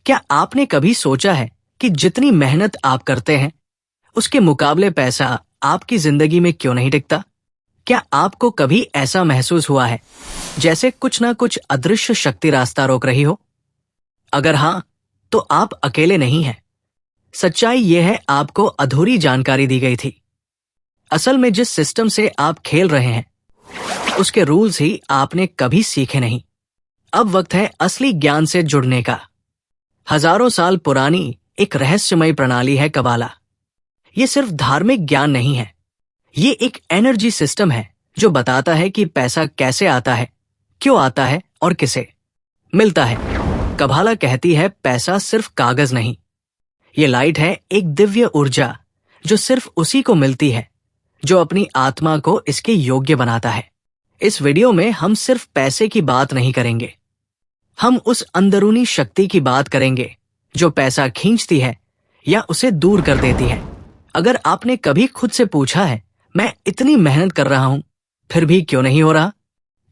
क्या आपने कभी सोचा है कि जितनी मेहनत आप करते हैं उसके मुकाबले पैसा आपकी जिंदगी में क्यों नहीं टिकता? क्या आपको कभी ऐसा महसूस हुआ है जैसे कुछ ना कुछ अदृश्य शक्ति रास्ता रोक रही हो? अगर हाँ, तो आप अकेले नहीं हैं। सच्चाई यह है, आपको अधूरी जानकारी दी गई थी। असल में जिस सिस्टम से आप खेल रहे हैं उसके रूल्स ही आपने कभी सीखे नहीं। अब वक्त है असली ज्ञान से जुड़ने का। हजारों साल पुरानी एक रहस्यमय प्रणाली है कबाला। ये सिर्फ धार्मिक ज्ञान नहीं है, ये एक एनर्जी सिस्टम है जो बताता है कि पैसा कैसे आता है, क्यों आता है और किसे मिलता है। कबाला कहती है पैसा सिर्फ कागज नहीं, ये लाइट है, एक दिव्य ऊर्जा जो सिर्फ उसी को मिलती है जो अपनी आत्मा को इसके योग्य बनाता है। इस वीडियो में हम सिर्फ पैसे की बात नहीं करेंगे, हम उस अंदरूनी शक्ति की बात करेंगे जो पैसा खींचती है या उसे दूर कर देती है। अगर आपने कभी खुद से पूछा है, मैं इतनी मेहनत कर रहा हूं फिर भी क्यों नहीं हो रहा?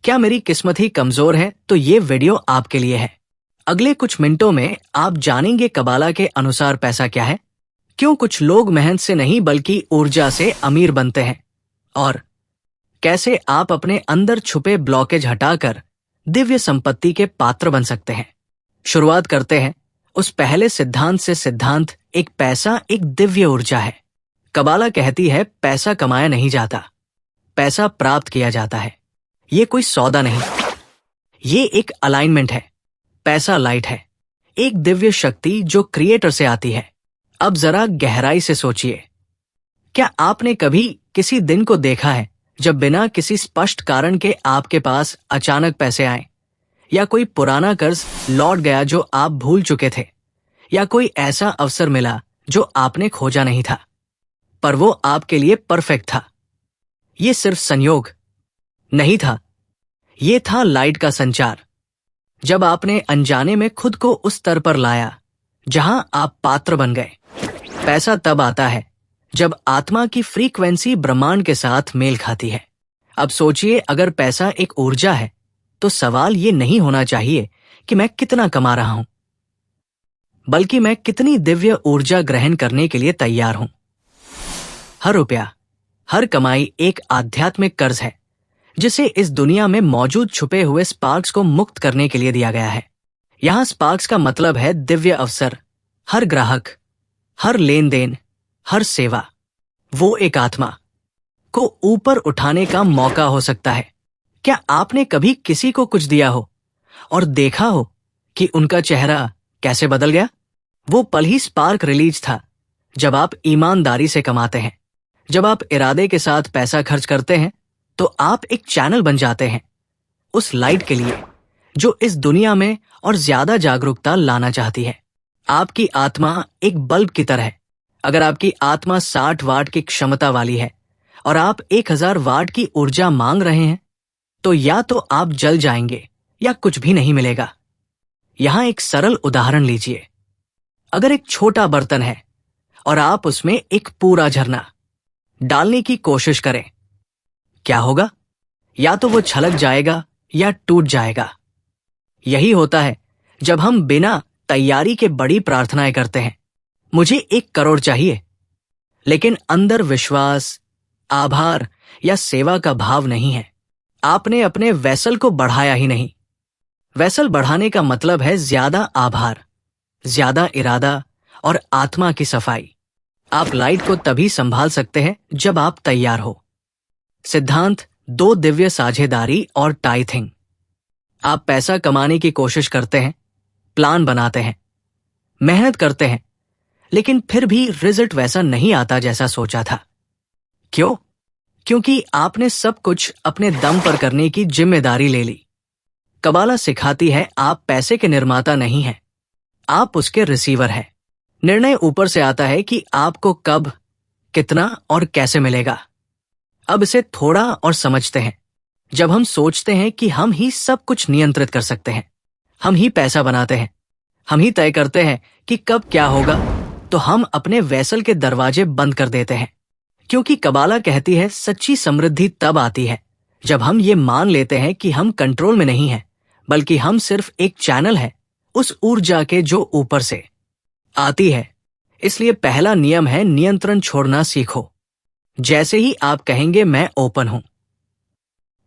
क्या मेरी किस्मत ही कमजोर है? तो ये वीडियो आपके लिए है। अगले कुछ मिनटों में आप जानेंगे कबाला के अनुसार पैसा क्या है, क्यों कुछ लोग मेहनत से नहीं बल्कि ऊर्जा से अमीर बनते हैं, और कैसे आप अपने अंदर छुपे ब्लॉकेज हटाकर दिव्य संपत्ति के पात्र बन सकते हैं। शुरुआत करते हैं उस पहले सिद्धांत से। सिद्धांत एक, पैसा एक दिव्य ऊर्जा है। कबाला कहती है पैसा कमाया नहीं जाता, पैसा प्राप्त किया जाता है। ये कोई सौदा नहीं, ये एक अलाइनमेंट है। पैसा लाइट है, एक दिव्य शक्ति जो क्रिएटर से आती है। अब जरा गहराई से सोचिए, क्या आपने कभी किसी दिन को देखा है जब बिना किसी स्पष्ट कारण के आपके पास अचानक पैसे आए, या कोई पुराना कर्ज लौट गया जो आप भूल चुके थे, या कोई ऐसा अवसर मिला जो आपने खोजा नहीं था पर वो आपके लिए परफेक्ट था? ये सिर्फ संयोग नहीं था, ये था लाइट का संचार। जब आपने अनजाने में खुद को उस स्तर पर लाया जहां आप पात्र बन गए। पैसा तब आता है जब आत्मा की फ्रीक्वेंसी ब्रह्मांड के साथ मेल खाती है। अब सोचिए, अगर पैसा एक ऊर्जा है तो सवाल ये नहीं होना चाहिए कि मैं कितना कमा रहा हूं, बल्कि मैं कितनी दिव्य ऊर्जा ग्रहण करने के लिए तैयार हूं। हर रुपया, हर कमाई एक आध्यात्मिक कर्ज है जिसे इस दुनिया में मौजूद छुपे हुए स्पार्क्स को मुक्त करने के लिए दिया गया है। यहां स्पार्क्स का मतलब है दिव्य अवसर। हर ग्राहक, हर लेन देन, हर सेवा, वो एक आत्मा को ऊपर उठाने का मौका हो सकता है। क्या आपने कभी किसी को कुछ दिया हो और देखा हो कि उनका चेहरा कैसे बदल गया? वो पल ही स्पार्क रिलीज था जब आप ईमानदारी से कमाते हैं। जब आप इरादे के साथ पैसा खर्च करते हैं तो आप एक चैनल बन जाते हैं उस लाइट के लिए जो इस दुनिया में और ज्यादा जागरूकता लाना चाहती है। आपकी आत्मा एक बल्ब की तरह है। अगर आपकी आत्मा 60 वाट की क्षमता वाली है और आप 1000 वाट की ऊर्जा मांग रहे हैं, तो या तो आप जल जाएंगे या कुछ भी नहीं मिलेगा। यहां एक सरल उदाहरण लीजिए। अगर एक छोटा बर्तन है और आप उसमें एक पूरा झरना डालने की कोशिश करें, क्या होगा? या तो वो छलक जाएगा या टूट जाएगा। यही होता है जब हम बिना तैयारी के बड़ी प्रार्थनाएं करते हैं, मुझे 1 करोड़ चाहिए, लेकिन अंदर विश्वास, आभार या सेवा का भाव नहीं है। आपने अपने वेसल को बढ़ाया ही नहीं। वेसल बढ़ाने का मतलब है ज्यादा आभार, ज्यादा इरादा और आत्मा की सफाई। आप लाइट को तभी संभाल सकते हैं जब आप तैयार हो। सिद्धांत 2, दिव्य साझेदारी और टाइथिंग। आप पैसा कमाने की कोशिश करते हैं, प्लान बनाते हैं, मेहनत करते हैं, लेकिन फिर भी रिजल्ट वैसा नहीं आता जैसा सोचा था। क्यों? क्योंकि आपने सब कुछ अपने दम पर करने की जिम्मेदारी ले ली। कबाला सिखाती है आप पैसे के निर्माता नहीं हैं, आप उसके रिसीवर हैं। निर्णय ऊपर से आता है कि आपको कब, कितना और कैसे मिलेगा। अब इसे थोड़ा और समझते हैं। जब हम सोचते हैं कि हम ही सब कुछ नियंत्रित कर सकते हैं, हम ही पैसा बनाते हैं, हम ही तय करते हैं कि कब क्या होगा, तो हम अपने वेसल के दरवाजे बंद कर देते हैं। क्योंकि कबाला कहती है सच्ची समृद्धि तब आती है जब हम ये मान लेते हैं कि हम कंट्रोल में नहीं हैं, बल्कि हम सिर्फ एक चैनल है उस ऊर्जा के जो ऊपर से आती है। इसलिए पहला नियम है नियंत्रण छोड़ना सीखो। जैसे ही आप कहेंगे मैं ओपन हूं,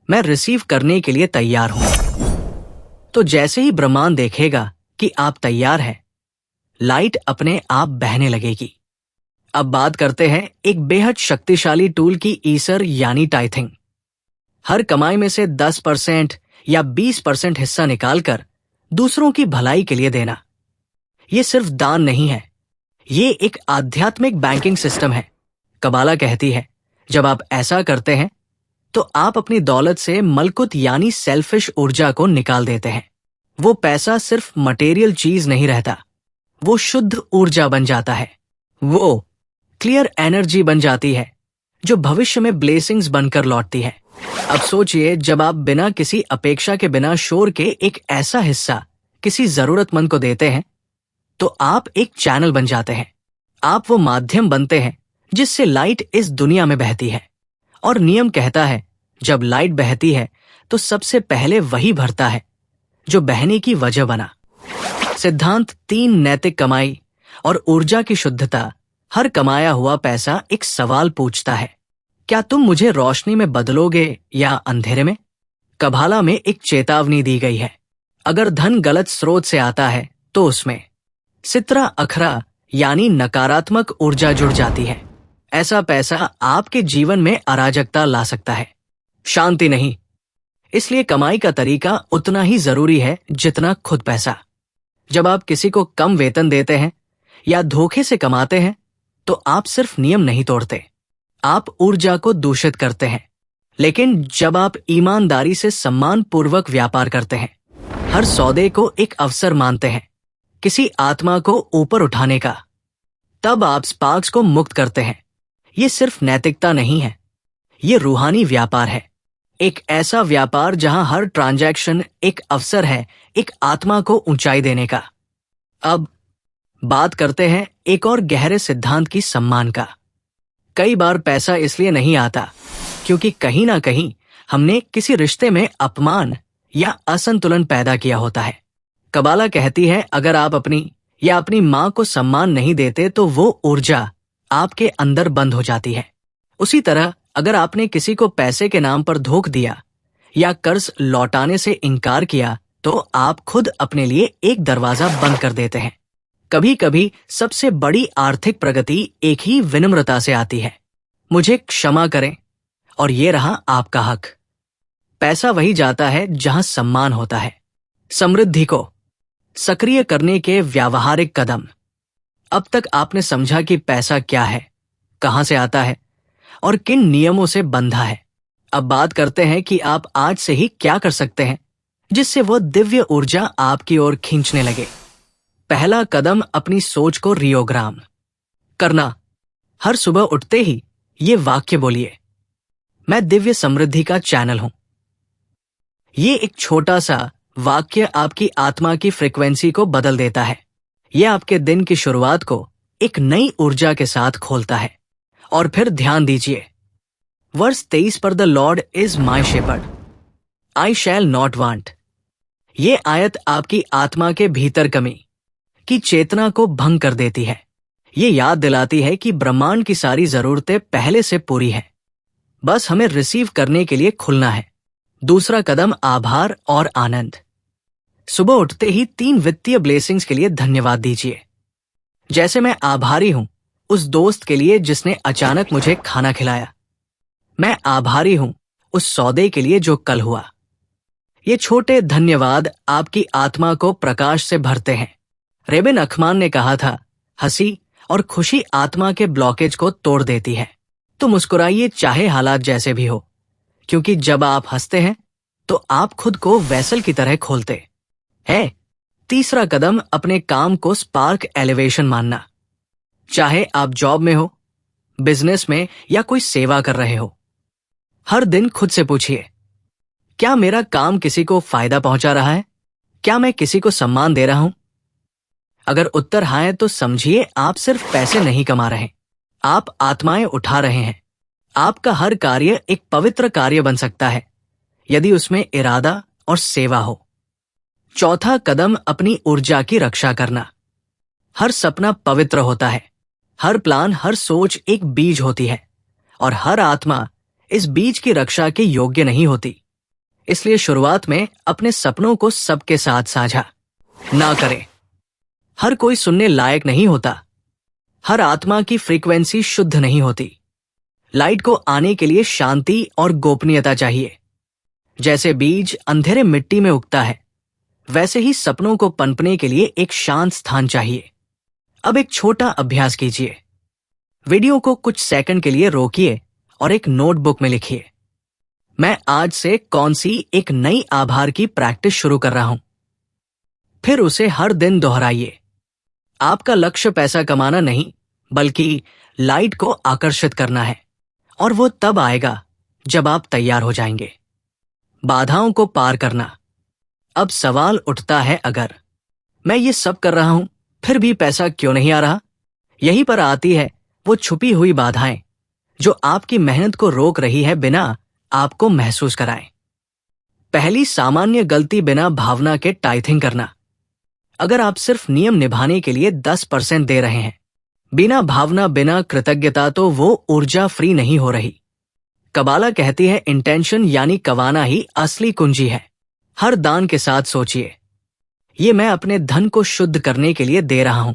मैं रिसीव करने के लिए तैयार हूं, तो जैसे ही ब्रह्मांड देखेगा कि आप तैयार हैं, लाइट अपने आप बहने लगेगी। अब बात करते हैं एक बेहद शक्तिशाली टूल की, ईसर यानी टाइथिंग। हर कमाई में से 10% या 20% हिस्सा निकालकर दूसरों की भलाई के लिए देना। यह सिर्फ दान नहीं है, ये एक आध्यात्मिक बैंकिंग सिस्टम है। कबाला कहती है जब आप ऐसा करते हैं तो आप अपनी दौलत से मलकुत यानी सेल्फिश ऊर्जा को निकाल देते हैं। वो पैसा सिर्फ मटेरियल चीज नहीं रहता, वो शुद्ध ऊर्जा बन जाता है। वो क्लियर एनर्जी बन जाती है जो भविष्य में ब्लेसिंग्स बनकर लौटती है। अब सोचिए, जब आप बिना किसी अपेक्षा के, बिना शोर के एक ऐसा हिस्सा किसी जरूरतमंद को देते हैं, तो आप एक चैनल बन जाते हैं। आप वो माध्यम बनते हैं जिससे लाइट इस दुनिया में बहती है। और नियम कहता है जब लाइट बहती है तो सबसे पहले वही भरता है जो बहने की वजह बना। सिद्धांत 3, नैतिक कमाई और ऊर्जा की शुद्धता। हर कमाया हुआ पैसा एक सवाल पूछता है, क्या तुम मुझे रोशनी में बदलोगे या अंधेरे में? कबाला में एक चेतावनी दी गई है, अगर धन गलत स्रोत से आता है तो उसमें सित्रा अखरा यानी नकारात्मक ऊर्जा जुड़ जाती है। ऐसा पैसा आपके जीवन में अराजकता ला सकता है, शांति नहीं। इसलिए कमाई का तरीका उतना ही जरूरी है जितना खुद पैसा। जब आप किसी को कम वेतन देते हैं या धोखे से कमाते हैं तो आप सिर्फ नियम नहीं तोड़ते, आप ऊर्जा को दूषित करते हैं। लेकिन जब आप ईमानदारी से सम्मानपूर्वक व्यापार करते हैं, हर सौदे को एक अवसर मानते हैं किसी आत्मा को ऊपर उठाने का, तब आप स्पार्क्स को मुक्त करते हैं। ये सिर्फ नैतिकता नहीं है, ये रूहानी व्यापार है। एक ऐसा व्यापार जहां हर ट्रांजैक्शन एक अवसर है एक आत्मा को ऊंचाई देने का। अब बात करते हैं एक और गहरे सिद्धांत की, सम्मान का। कई बार पैसा इसलिए नहीं आता क्योंकि कहीं ना कहीं हमने किसी रिश्ते में अपमान या असंतुलन पैदा किया होता है। कबाला कहती है अगर आप अपनी या अपनी मां को सम्मान नहीं देते तो वो ऊर्जा आपके अंदर बंद हो जाती है। उसी तरह अगर आपने किसी को पैसे के नाम पर धोखा दिया या कर्ज लौटाने से इनकार किया तो आप खुद अपने लिए एक दरवाजा बंद कर देते हैं। कभी कभी सबसे बड़ी आर्थिक प्रगति एक ही विनम्रता से आती है, मुझे क्षमा करें और ये रहा आपका हक। पैसा वही जाता है जहां सम्मान होता है। समृद्धि को सक्रिय करने के व्यावहारिक कदम। अब तक आपने समझा कि पैसा क्या है, कहां से आता है और किन नियमों से बंधा है। अब बात करते हैं कि आप आज से ही क्या कर सकते हैं जिससे वो दिव्य ऊर्जा आपकी ओर खींचने लगे। पहला कदम, अपनी सोच को रियोग्राम करना। हर सुबह उठते ही ये वाक्य बोलिए, मैं दिव्य समृद्धि का चैनल हूं। ये एक छोटा सा वाक्य आपकी आत्मा की फ्रीक्वेंसी को बदल देता है। यह आपके दिन की शुरुआत को एक नई ऊर्जा के साथ खोलता है। और फिर ध्यान दीजिए, वर्ष 23 पर the Lord is my shepherd, I shall not want. ये आयत आपकी आत्मा के भीतर कमी की चेतना को भंग कर देती है। ये याद दिलाती है कि ब्रह्मांड की सारी जरूरतें पहले से पूरी है, बस हमें रिसीव करने के लिए खुलना है। दूसरा कदम, आभार और आनंद। सुबह उठते ही 3 वित्तीय ब्लेसिंग्स के लिए धन्यवाद दीजिए। जैसे मैं आभारी हूं उस दोस्त के लिए जिसने अचानक मुझे खाना खिलाया। मैं आभारी हूं उस सौदे के लिए जो कल हुआ। ये छोटे धन्यवाद आपकी आत्मा को प्रकाश से भरते हैं। रेबिन अखमान ने कहा था, हंसी और खुशी आत्मा के ब्लॉकेज को तोड़ देती है। तो मुस्कुराइए चाहे हालात जैसे भी हो, क्योंकि जब आप हंसते हैं तो आप खुद को वेसल की तरह खोलते हैं। तीसरा कदम, अपने काम को स्पार्क एलिवेशन मानना। चाहे आप जॉब में हो, बिजनेस में या कोई सेवा कर रहे हो, हर दिन खुद से पूछिए, क्या मेरा काम किसी को फायदा पहुंचा रहा है? क्या मैं किसी को सम्मान दे रहा हूं? अगर उत्तर हाँ है तो समझिए आप सिर्फ पैसे नहीं कमा रहे, आप आत्माएं उठा रहे हैं। आपका हर कार्य एक पवित्र कार्य बन सकता है यदि उसमें इरादा और सेवा हो। चौथा कदम अपनी ऊर्जा की रक्षा करना। हर सपना पवित्र होता है, हर प्लान, हर सोच एक बीज होती है और हर आत्मा इस बीज की रक्षा के योग्य नहीं होती। इसलिए शुरुआत में अपने सपनों को सबके साथ साझा ना करें। हर कोई सुनने लायक नहीं होता, हर आत्मा की फ्रीक्वेंसी शुद्ध नहीं होती। लाइट को आने के लिए शांति और गोपनीयता चाहिए। जैसे बीज अंधेरे मिट्टी में उगता है, वैसे ही सपनों को पनपने के लिए एक शांत स्थान चाहिए। अब एक छोटा अभ्यास कीजिए। वीडियो को कुछ सेकंड के लिए रोकिए और एक नोटबुक में लिखिए, मैं आज से कौन सी एक नई आभार की प्रैक्टिस शुरू कर रहा हूं। फिर उसे हर दिन दोहराइए। आपका लक्ष्य पैसा कमाना नहीं, बल्कि लाइट को आकर्षित करना है, और वो तब आएगा जब आप तैयार हो जाएंगे। बाधाओं को पार करना। अब सवाल उठता है, अगर मैं ये सब कर रहा हूं फिर भी पैसा क्यों नहीं आ रहा? यहीं पर आती है वो छुपी हुई बाधाएं जो आपकी मेहनत को रोक रही है बिना आपको महसूस कराए। पहली सामान्य गलती बिना भावना के टाइथिंग करना। अगर आप सिर्फ नियम निभाने के लिए 10% दे रहे हैं, बिना भावना, बिना कृतज्ञता, तो वो ऊर्जा फ्री नहीं हो रही। कबाला कहती है इंटेंशन यानी कवाना ही असली कुंजी है। हर दान के साथ सोचिए, ये मैं अपने धन को शुद्ध करने के लिए दे रहा हूं।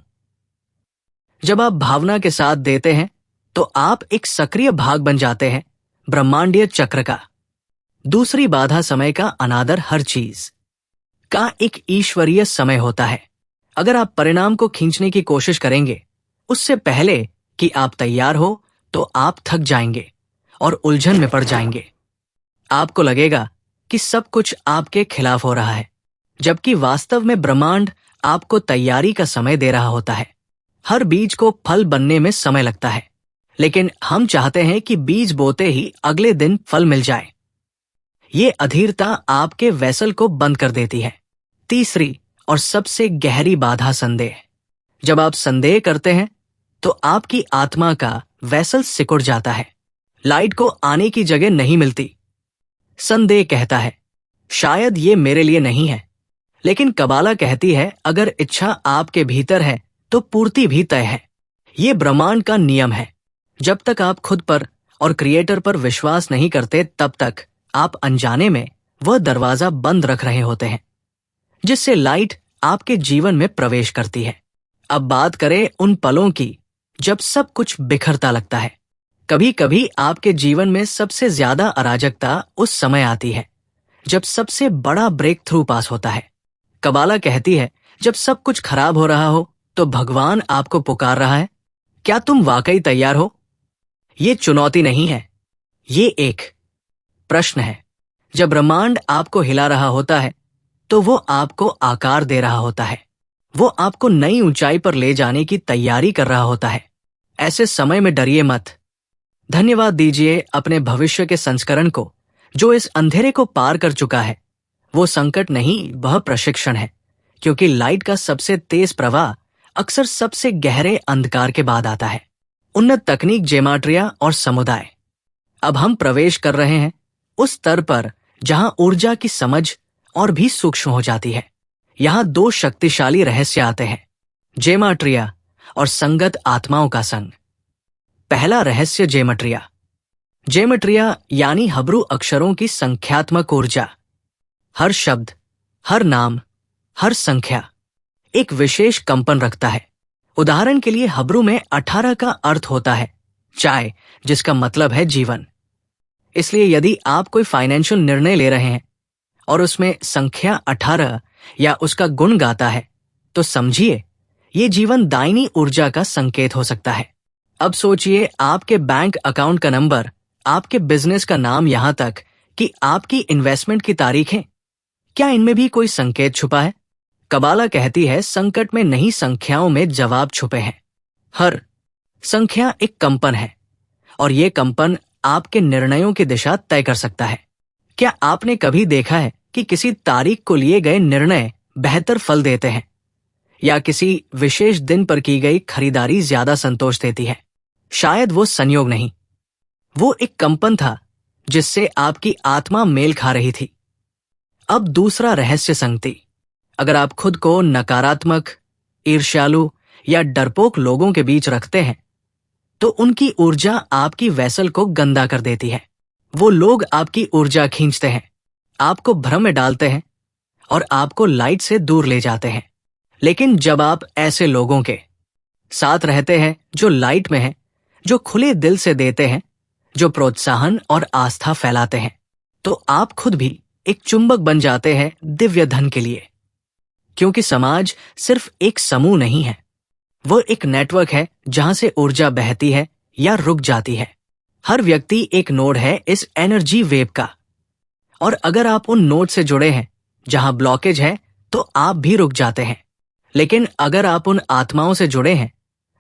जब आप भावना के साथ देते हैं तो आप एक सक्रिय भाग बन जाते हैं ब्रह्मांडीय चक्र का। दूसरी बाधा समय का अनादर। हर चीज का एक ईश्वरीय समय होता है। अगर आप परिणाम को खींचने की कोशिश करेंगे उससे पहले कि आप तैयार हो, तो आप थक जाएंगे और उलझन में पड़ जाएंगे। आपको लगेगा कि सब कुछ आपके खिलाफ हो रहा है, जबकि वास्तव में ब्रह्मांड आपको तैयारी का समय दे रहा होता है। हर बीज को फल बनने में समय लगता है, लेकिन हम चाहते हैं कि बीज बोते ही अगले दिन फल मिल जाए। ये अधीरता आपके वेसल को बंद कर देती है। तीसरी और सबसे गहरी बाधा संदेह। जब आप संदेह करते हैं तो आपकी आत्मा का वेसल सिकुड़ जाता है, लाइट को आने की जगह नहीं मिलती। संदेह कहता है शायद ये मेरे लिए नहीं है, लेकिन कबाला कहती है अगर इच्छा आपके भीतर है तो पूर्ति भी तय है। ये ब्रह्मांड का नियम है। जब तक आप खुद पर और क्रिएटर पर विश्वास नहीं करते, तब तक आप अनजाने में वह दरवाजा बंद रख रहे होते हैं जिससे लाइट आपके जीवन में प्रवेश करती है। अब बात करें उन पलों की जब सब कुछ बिखरता लगता है। कभी कभी आपके जीवन में सबसे ज्यादा अराजकता उस समय आती है जब सबसे बड़ा ब्रेक थ्रू पास होता है। कबाला कहती है जब सब कुछ खराब हो रहा हो तो भगवान आपको पुकार रहा है, क्या तुम वाकई तैयार हो? ये चुनौती नहीं है, ये एक प्रश्न है। जब ब्रह्मांड आपको हिला रहा होता है तो वो आपको आकार दे रहा होता है, वो आपको नई ऊंचाई पर ले जाने की तैयारी कर रहा होता है। ऐसे समय में डरिए मत। धन्यवाद दीजिए अपने भविष्य के संस्करण को जो इस अंधेरे को पार कर चुका है। वो संकट नहीं, वह प्रशिक्षण है, क्योंकि लाइट का सबसे तेज प्रवाह अक्सर सबसे गहरे अंधकार के बाद आता है। उन्नत तकनीक, जेमाट्रिया और समुदाय। अब हम प्रवेश कर रहे हैं उस स्तर पर जहां ऊर्जा की समझ और भी सूक्ष्म हो जाती है। यहां दो शक्तिशाली रहस्य आते हैं, जेमाट्रिया और संगत आत्माओं का संग। पहला रहस्य जेमेट्रिया। जेमेट्रिया यानी हब्रू अक्षरों की संख्यात्मक ऊर्जा। हर शब्द, हर नाम, हर संख्या एक विशेष कंपन रखता है। उदाहरण के लिए हब्रू में 18 का अर्थ होता है चाय, जिसका मतलब है जीवन। इसलिए यदि आप कोई फाइनेंशियल निर्णय ले रहे हैं और उसमें संख्या 18 या उसका गुण गाता है, तो समझिए ये जीवन दायनी ऊर्जा का संकेत हो सकता है। अब सोचिए आपके बैंक अकाउंट का नंबर, आपके बिजनेस का नाम, यहां तक कि आपकी इन्वेस्टमेंट की तारीखें, क्या इनमें भी कोई संकेत छुपा है? कबाला कहती है संकट में नहीं, संख्याओं में जवाब छुपे हैं। हर संख्या एक कंपन है और ये कंपन आपके निर्णयों की दिशा तय कर सकता है। क्या आपने कभी देखा है कि किसी तारीख को लिए गए निर्णय बेहतर फल देते हैं या किसी विशेष दिन पर की गई खरीदारी ज्यादा संतोष देती है? शायद वो संयोग नहीं, वो एक कंपन था जिससे आपकी आत्मा मेल खा रही थी। अब दूसरा रहस्य संगति। अगर आप खुद को नकारात्मक, ईर्ष्यालु या डरपोक लोगों के बीच रखते हैं, तो उनकी ऊर्जा आपकी वेसल को गंदा कर देती है। वो लोग आपकी ऊर्जा खींचते हैं, आपको भ्रम में डालते हैं और आपको लाइट से दूर ले जाते हैं। लेकिन जब आप ऐसे लोगों के साथ रहते हैं जो लाइट में हैं, जो खुले दिल से देते हैं, जो प्रोत्साहन और आस्था फैलाते हैं, तो आप खुद भी एक चुंबक बन जाते हैं दिव्य धन के लिए। क्योंकि समाज सिर्फ एक समूह नहीं है, वो एक नेटवर्क है जहां से ऊर्जा बहती है या रुक जाती है। हर व्यक्ति एक नोड है इस एनर्जी वेव का, और अगर आप उन नोड से जुड़े हैं जहां ब्लॉकेज है, तो आप भी रुक जाते हैं। लेकिन अगर आप उन आत्माओं से जुड़े हैं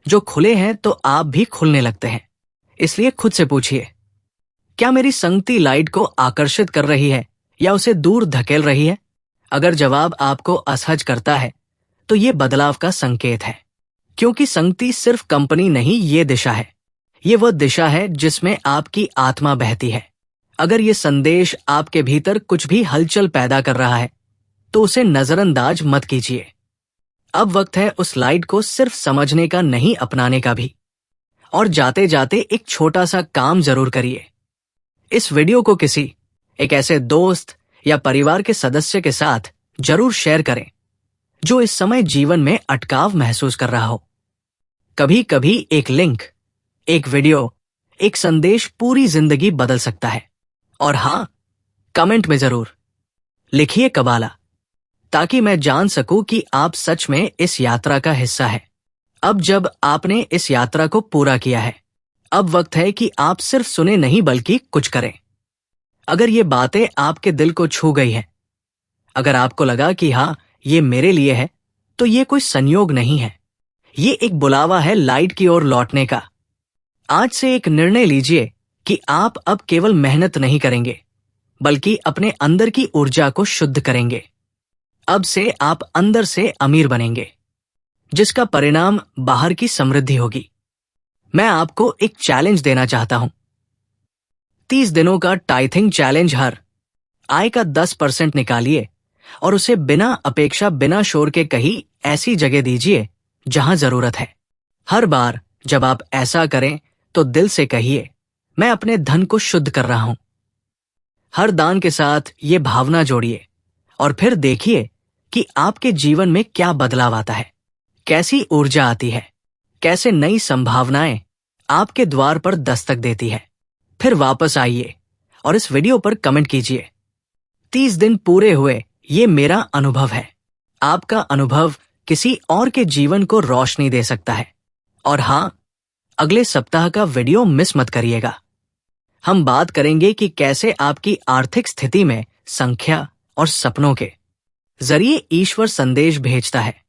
जो खुले हैं, तो आप भी खुलने लगते हैं। इसलिए खुद से पूछिए, क्या मेरी संगति लाइट को आकर्षित कर रही है या उसे दूर धकेल रही है? अगर जवाब आपको असहज करता है, तो ये बदलाव का संकेत है। क्योंकि संगति सिर्फ कंपनी नहीं, ये दिशा है। ये वह दिशा है जिसमें आपकी आत्मा बहती है। अगर ये संदेश आपके भीतर कुछ भी हलचल पैदा कर रहा है, तो उसे नजरअंदाज मत कीजिए। अब वक्त है उस लाइट को सिर्फ समझने का नहीं, अपनाने का भी। और जाते जाते एक छोटा सा काम जरूर करिए। इस वीडियो को किसी एक ऐसे दोस्त या परिवार के सदस्य के साथ जरूर शेयर करें जो इस समय जीवन में अटकाव महसूस कर रहा हो। कभी कभी एक लिंक, एक वीडियो, एक संदेश पूरी जिंदगी बदल सकता है। और हाँ, कमेंट में जरूर लिखिए कबाला, ताकि मैं जान सकूं कि आप सच में इस यात्रा का हिस्सा है। अब जब आपने इस यात्रा को पूरा किया है, अब वक्त है कि आप सिर्फ सुने नहीं बल्कि कुछ करें। अगर ये बातें आपके दिल को छू गई हैं, अगर आपको लगा कि हाँ, ये मेरे लिए है, तो ये कोई संयोग नहीं है, ये एक बुलावा है लाइट की ओर लौटने का। आज से एक निर्णय लीजिए कि आप अब केवल मेहनत नहीं करेंगे, बल्कि अपने अंदर की ऊर्जा को शुद्ध करेंगे। अब से आप अंदर से अमीर बनेंगे, जिसका परिणाम बाहर की समृद्धि होगी। मैं आपको एक चैलेंज देना चाहता हूं। 30 दिनों का टाइथिंग चैलेंज। हर आय का 10% निकालिए और उसे बिना अपेक्षा, बिना शोर के कहीं ऐसी जगह दीजिए जहां जरूरत है। हर बार जब आप ऐसा करें, तो दिल से कहिए, मैं अपने धन को शुद्ध कर रहा हूं। हर दान के साथ ये भावना जोड़िए और फिर देखिए कि आपके जीवन में क्या बदलाव आता है, कैसी ऊर्जा आती है, कैसे नई संभावनाएं आपके द्वार पर दस्तक देती है। फिर वापस आइए और इस वीडियो पर कमेंट कीजिए, 30 दिन पूरे हुए, ये मेरा अनुभव है। आपका अनुभव किसी और के जीवन को रोशनी दे सकता है। और हाँ, अगले सप्ताह का वीडियो मिस मत करिएगा। हम बात करेंगे कि कैसे आपकी आर्थिक स्थिति में संख्या और सपनों के जरिए ईश्वर संदेश भेजता है।